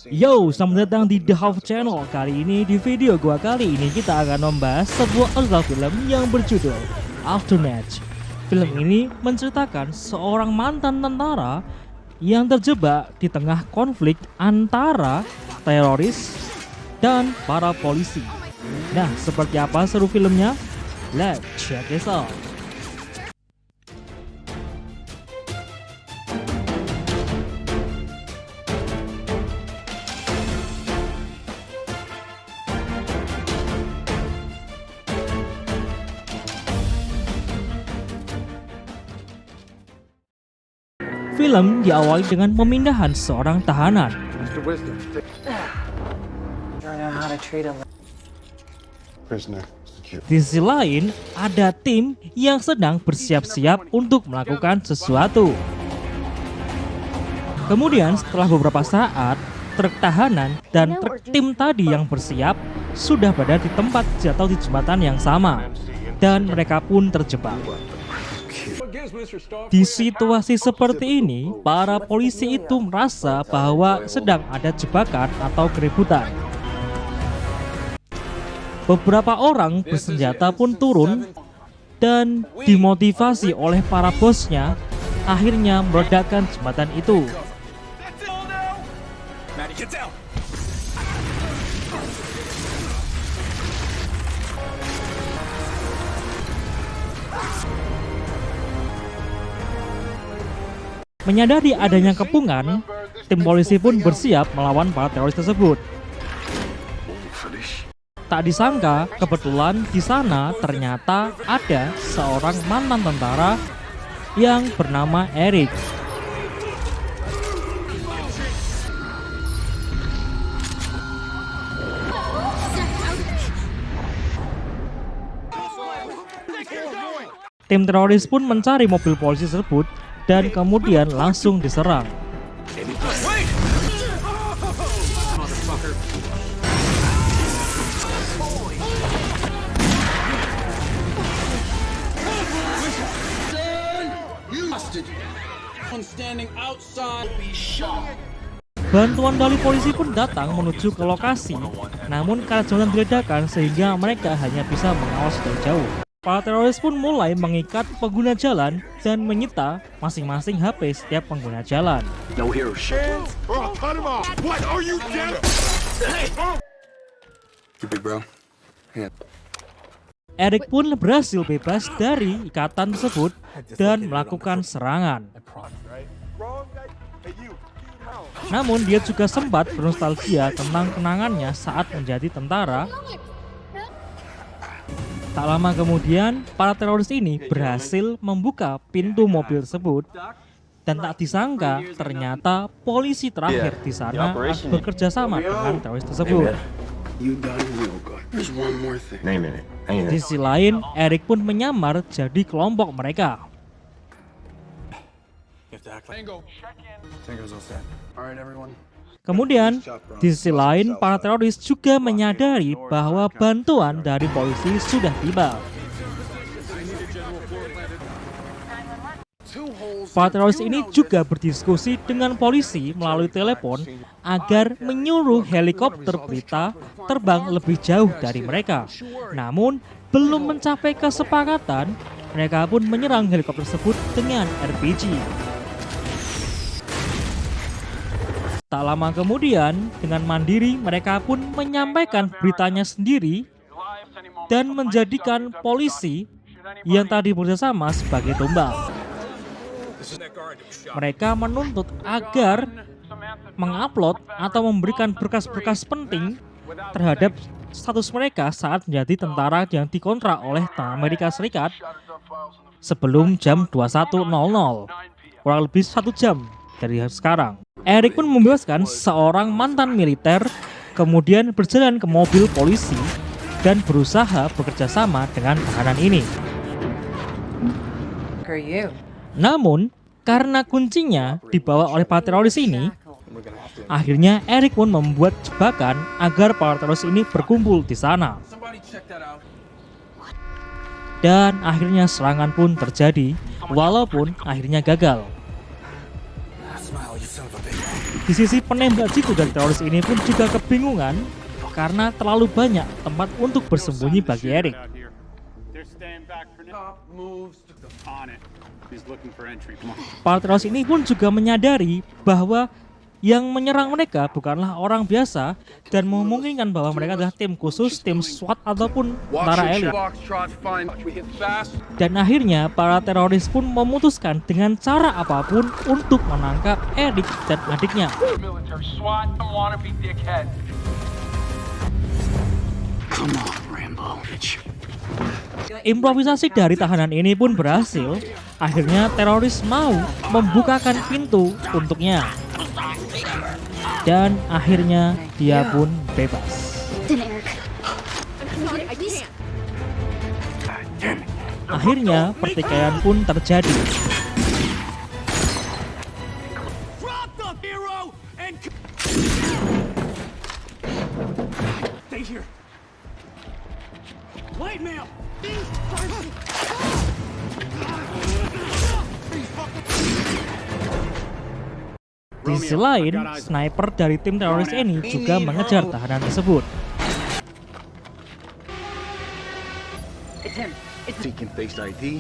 Yo, selamat datang di The Half Channel. Kali ini di video gua kali ini kita akan membahas sebuah original film yang berjudul Aftermath. Film ini menceritakan seorang mantan tentara yang terjebak di tengah konflik antara teroris dan para polisi. Nah, seperti apa seru filmnya? Let's check this out. Film diawali dengan pemindahan seorang tahanan. Mr. Wisdom, I don't know how to treat him. prisoner secure. Di sisi lain, ada tim yang sedang bersiap-siap untuk melakukan sesuatu. Kemudian setelah beberapa saat, truk tahanan dan truk tim tadi yang bersiap sudah berada di tempat jatuh di jembatan yang sama. Dan mereka pun terjebak. Di situasi seperti ini, para polisi itu merasa bahwa sedang ada jebakan atau keributan. Beberapa orang bersenjata pun turun dan dimotivasi oleh para bosnya, akhirnya meledakkan jembatan itu. Menyadari adanya kepungan, tim polisi pun bersiap melawan para teroris tersebut. Tak disangka, kebetulan di sana ternyata ada seorang mantan tentara yang bernama Eric. Tim teroris pun mencari mobil polisi tersebut dan kemudian langsung diserang. Bantuan dari polisi pun datang menuju ke lokasi, namun karena jembatan diledakkan sehingga mereka hanya bisa mengawasi dari jauh. Para teroris pun mulai mengikat pengguna jalan dan menyita masing-masing HP setiap pengguna jalan. No hero shit. Oh, cut him off. What are you dead? You big bro. Yeah. Eric pun berhasil bebas dari ikatan tersebut dan melakukan serangan. Namun dia juga sempat bernostalgia tentang kenangannya saat menjadi tentara. Tak lama kemudian, para teroris ini berhasil membuka pintu mobil tersebut dan tak disangka ternyata polisi terakhir di sana bekerja sama dengan teroris tersebut. You done real good. There's one more thing. Name it. Di sisi lain, Eric pun menyamar jadi kelompok mereka. All right, everyone. Kemudian, di sisi lain, para teroris juga menyadari bahwa bantuan dari polisi sudah tiba. Para teroris ini juga berdiskusi dengan polisi melalui telepon agar menyuruh helikopter berita terbang lebih jauh dari mereka. Namun, belum mencapai kesepakatan, mereka pun menyerang helikopter tersebut dengan RPG. Tak lama kemudian, dengan mandiri mereka pun menyampaikan beritanya sendiri dan menjadikan polisi yang tadi bekerjasama sebagai tumbal. Mereka menuntut agar mengupload atau memberikan berkas-berkas penting terhadap status mereka saat menjadi tentara yang dikontrak oleh Amerika Serikat sebelum jam 21.00, kurang lebih 1 jam dari sekarang. Eric pun membebaskan seorang mantan militer, kemudian berjalan ke mobil polisi dan berusaha bekerja sama dengan tahanan ini. Namun, karena kuncinya dibawa oleh para teroris ini, akhirnya Eric pun membuat jebakan agar para teroris ini berkumpul di sana. Dan akhirnya serangan pun terjadi, walaupun akhirnya gagal. Di Di sisi penembak jitu dari teroris ini pun juga kebingungan karena terlalu banyak tempat untuk bersembunyi bagi Eric. Para teroris ini pun juga menyadari bahwa yang menyerang mereka bukanlah orang biasa dan memungkinkan bahwa mereka adalah tim khusus, tim SWAT ataupun tentara elit. Dan akhirnya para teroris pun memutuskan dengan cara apapun untuk menangkap Eric dan adiknya. Improvisasi dari tahanan ini pun berhasil. Akhirnya teroris mau membukakan pintu untuknya. Dan akhirnya dia pun bebas. Akhirnya pertikaian pun terjadi. Di sisi lain, sniper dari tim teroris ini juga mengejar tahanan tersebut. Seeking face ID.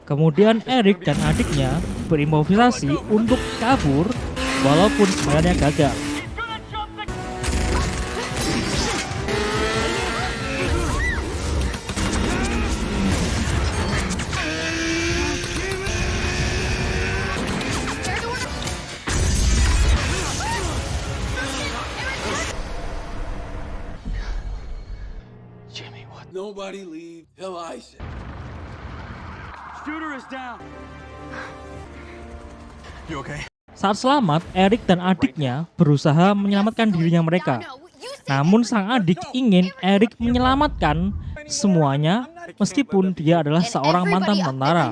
Kemudian Eric dan adiknya berimprovisasi untuk kabur walaupun sebenarnya gagal. Jimmy, what? Nobody leave till I say. Shooter is down. You okay? Saat selamat, Eric dan adiknya berusaha menyelamatkan dirinya mereka. Namun sang adik ingin Eric menyelamatkan semuanya meskipun dia adalah seorang mantan tentara.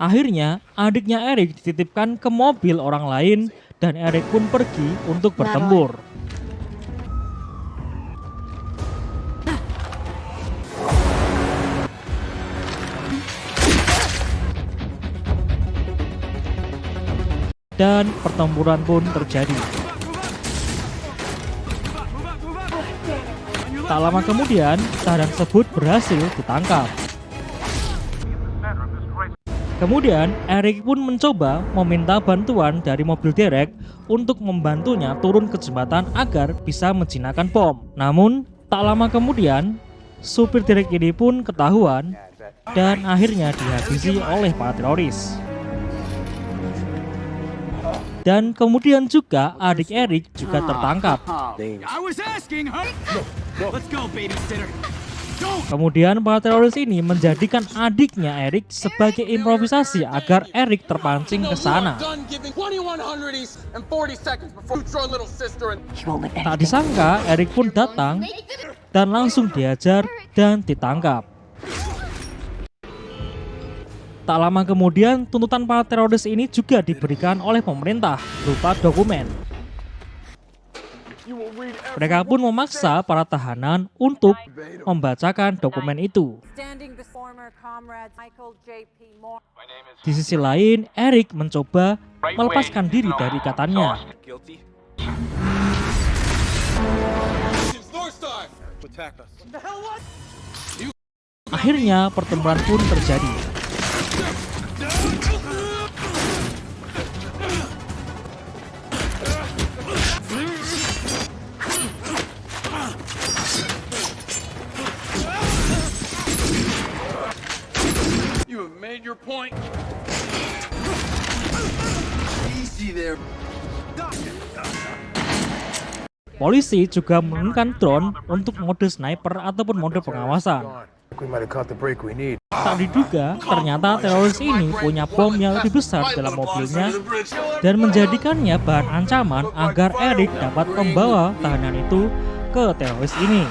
Akhirnya, adiknya Eric dititipkan ke mobil orang lain dan Eric pun pergi untuk bertempur. Dan pertempuran pun terjadi. Tak lama kemudian, tahanan tersebut berhasil ditangkap. Kemudian, Eric pun mencoba meminta bantuan dari mobil derek untuk membantunya turun ke jembatan agar bisa menjinakkan bom. Namun, tak lama kemudian, supir derek ini pun ketahuan dan akhirnya dihabisi oleh para teroris. Dan kemudian juga adik Eric juga tertangkap. Kemudian para teroris ini menjadikan adiknya Eric sebagai improvisasi agar Eric terpancing ke sana. Tak disangka Eric pun datang dan langsung diajar dan ditangkap. Tak lama kemudian, tuntutan para teroris ini juga diberikan oleh pemerintah berupa dokumen. Mereka pun memaksa para tahanan untuk membacakan dokumen itu. Di sisi lain, Eric mencoba melepaskan diri dari ikatannya. Akhirnya pertempuran pun terjadi. You have made your point. Easy there. Polisi juga menurunkan drone untuk mode sniper ataupun mode pengawasan. Tak diduga, ternyata teroris ini punya bom yang lebih besar dalam mobilnya dan menjadikannya bahan ancaman agar Eric dapat membawa tahanan itu ke teroris ini.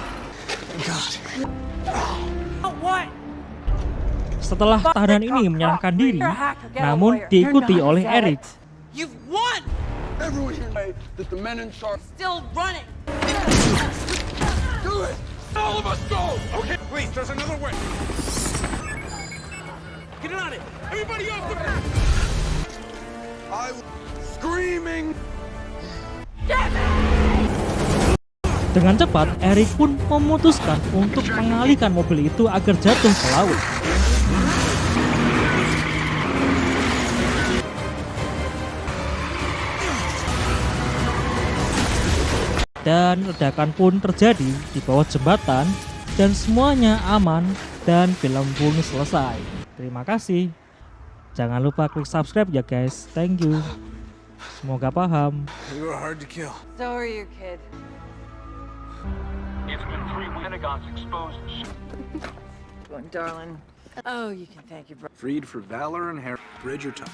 Setelah tahanan ini menyerahkan diri, namun diikuti oleh Eric. You've won! Everyone here knows that the men in charge Still running. do it! All of us go! Okay, please, there's another way. Get on it. Everybody off the I screaming. Dengan cepat, Eric pun memutuskan untuk mengalihkan mobil itu agar jatuh ke laut. Dan ledakan pun terjadi di bawah jembatan dan semuanya aman dan film pun selesai. Terima kasih. Jangan lupa klik subscribe ya guys. Thank you. Semoga paham. You were hard to kill. So are you, kid. It's been 3 Pentagons exposed. Darling. Oh, you can thank your brother. Freed for valor and Bridgerton.